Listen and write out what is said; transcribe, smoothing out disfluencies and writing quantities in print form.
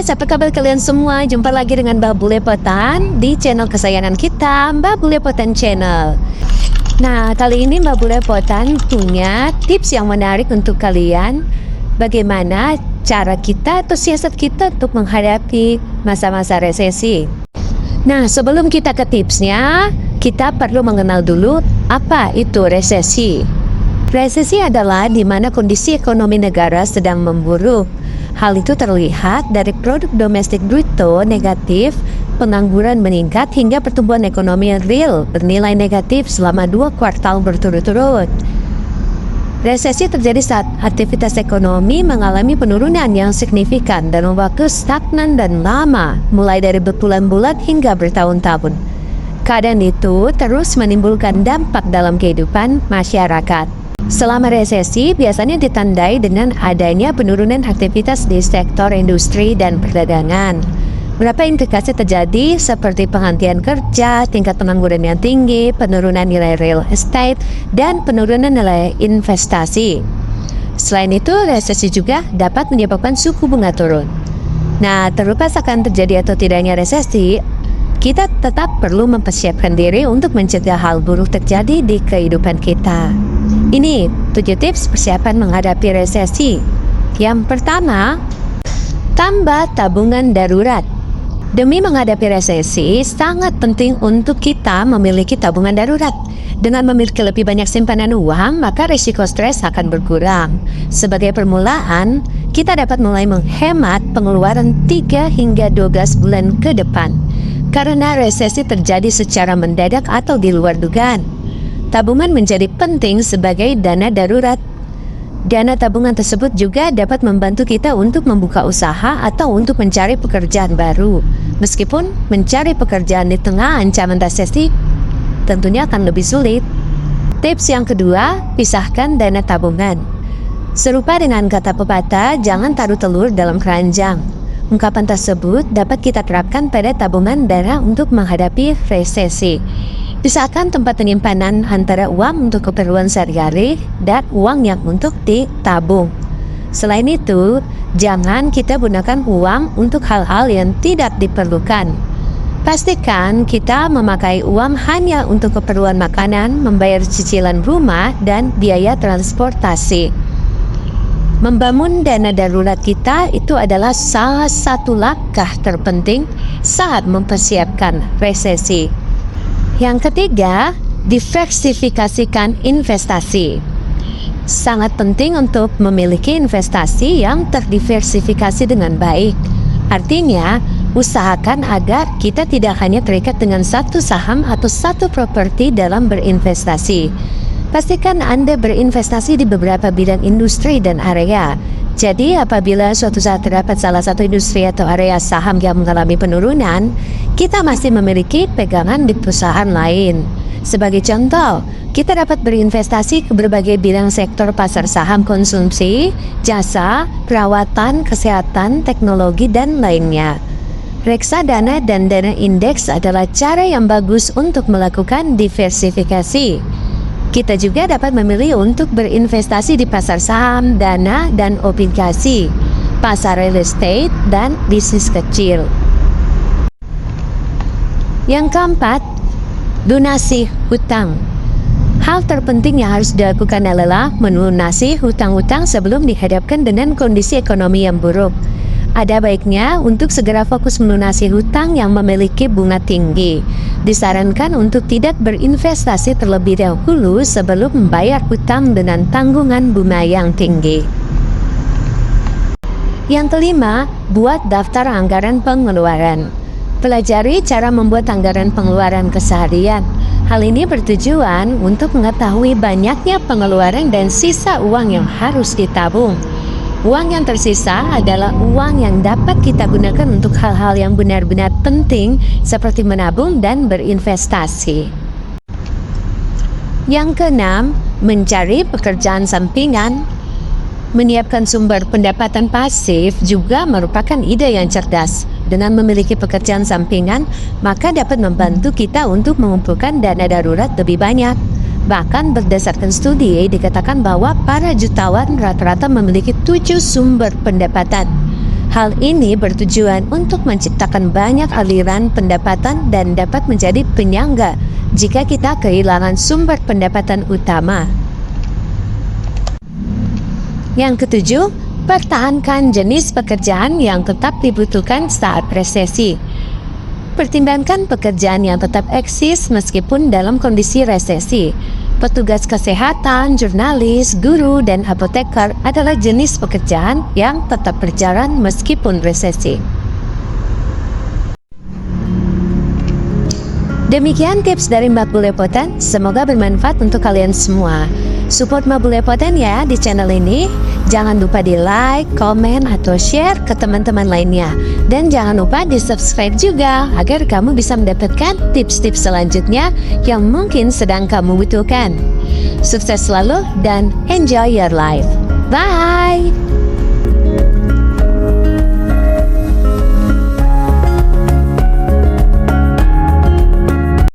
guys, apa kabar kalian semua? Jumpa lagi dengan Mbak Bulepotan di channel kesayangan kita, Mbak Bulepotan Channel. Nah, kali ini Mbak Bulepotan punya tips yang menarik untuk kalian. Bagaimana cara kita atau siasat kita untuk menghadapi masa-masa resesi. Nah, sebelum kita ke tipsnya, kita perlu mengenal dulu apa itu resesi. Resesi adalah di mana kondisi ekonomi negara sedang memburuk. Hal itu terlihat dari produk domestik bruto negatif, pengangguran meningkat, hingga pertumbuhan ekonomi real bernilai negatif selama 2 kuartal berturut-turut. Resesi terjadi saat aktivitas ekonomi mengalami penurunan yang signifikan dan waktu stagnan dan lama, mulai dari berbulan-bulan hingga bertahun-tahun. Keadaan itu terus menimbulkan dampak dalam kehidupan masyarakat. Selama resesi biasanya ditandai dengan adanya penurunan aktivitas di sektor industri dan perdagangan. Beberapa implikasi terjadi seperti penghentian kerja, tingkat pengangguran yang tinggi, penurunan nilai real estate, dan penurunan nilai investasi. Selain itu, resesi juga dapat menyebabkan suku bunga turun. Nah, terlepas akan terjadi atau tidaknya resesi, kita tetap perlu mempersiapkan diri untuk mencegah hal buruk terjadi di kehidupan kita. Ini 7 tips persiapan menghadapi resesi. Yang pertama, tambah tabungan darurat. Demi menghadapi resesi, sangat penting untuk kita memiliki tabungan darurat. Dengan memiliki lebih banyak simpanan uang, maka risiko stres akan berkurang. Sebagai permulaan, kita dapat mulai menghemat pengeluaran 3 hingga 12 bulan ke depan. Karena resesi terjadi secara mendadak atau di luar dugaan. Tabungan menjadi penting sebagai dana darurat. Dana tabungan tersebut juga dapat membantu kita untuk membuka usaha atau untuk mencari pekerjaan baru. Meskipun mencari pekerjaan di tengah ancaman resesi tentunya akan lebih sulit. Tips yang kedua, pisahkan dana tabungan. Serupa dengan kata pepatah, jangan taruh telur dalam keranjang. Ungkapan tersebut dapat kita terapkan pada tabungan dana untuk menghadapi resesi. Pisahkan tempat penyimpanan antara uang untuk keperluan sehari-hari dan uang yang untuk ditabung. Selain itu, jangan kita gunakan uang untuk hal-hal yang tidak diperlukan. Pastikan kita memakai uang hanya untuk keperluan makanan, membayar cicilan rumah, dan biaya transportasi. Membangun dana darurat kita itu adalah salah satu langkah terpenting saat mempersiapkan resesi. Yang ketiga, diversifikasikan investasi. Sangat penting untuk memiliki investasi yang terdiversifikasi dengan baik. Artinya, usahakan agar kita tidak hanya terikat dengan satu saham atau satu properti dalam berinvestasi. Pastikan Anda berinvestasi di beberapa bidang industri dan area. Jadi apabila suatu saat terdapat salah satu industri atau area saham yang mengalami penurunan, kita masih memiliki pegangan di perusahaan lain. Sebagai contoh, kita dapat berinvestasi ke berbagai bidang sektor pasar saham konsumsi, jasa, perawatan, kesehatan, teknologi, dan lainnya. Reksadana dan dana indeks adalah cara yang bagus untuk melakukan diversifikasi. Kita juga dapat memilih untuk berinvestasi di pasar saham, dana, dan obligasi, pasar real estate, dan bisnis kecil. Yang keempat, lunasi hutang. Hal terpenting yang harus dilakukan adalah melunasi hutang-hutang sebelum dihadapkan dengan kondisi ekonomi yang buruk. Ada baiknya untuk segera fokus melunasi hutang yang memiliki bunga tinggi. Disarankan untuk tidak berinvestasi terlebih dahulu sebelum membayar hutang dengan tanggungan bunga yang tinggi. Yang kelima, buat daftar anggaran pengeluaran. Pelajari cara membuat anggaran pengeluaran keseharian. Hal ini bertujuan untuk mengetahui banyaknya pengeluaran dan sisa uang yang harus ditabung. Uang yang tersisa adalah uang yang dapat kita gunakan untuk hal-hal yang benar-benar penting seperti menabung dan berinvestasi. Yang keenam, mencari pekerjaan sampingan. Menyiapkan sumber pendapatan pasif juga merupakan ide yang cerdas. Dengan memiliki pekerjaan sampingan, maka dapat membantu kita untuk mengumpulkan dana darurat lebih banyak. Bahkan berdasarkan studi dikatakan bahwa para jutawan rata-rata memiliki 7 sumber pendapatan. Hal ini bertujuan untuk menciptakan banyak aliran pendapatan dan dapat menjadi penyangga jika kita kehilangan sumber pendapatan utama. Yang ketujuh, pertahankan jenis pekerjaan yang tetap dibutuhkan saat resesi. Pertimbangkan pekerjaan yang tetap eksis meskipun dalam kondisi resesi. Petugas kesehatan, jurnalis, guru, dan apoteker adalah jenis pekerjaan yang tetap berjalan meskipun resesi. Demikian tips dari Mbak Bulepotan, semoga bermanfaat untuk kalian semua. Support Mbak Bulepotan ya di channel ini. Jangan lupa di like, komen, atau share ke teman-teman lainnya. Dan jangan lupa di subscribe juga agar kamu bisa mendapatkan tips-tips selanjutnya yang mungkin sedang kamu butuhkan. Sukses selalu dan enjoy your life. Bye!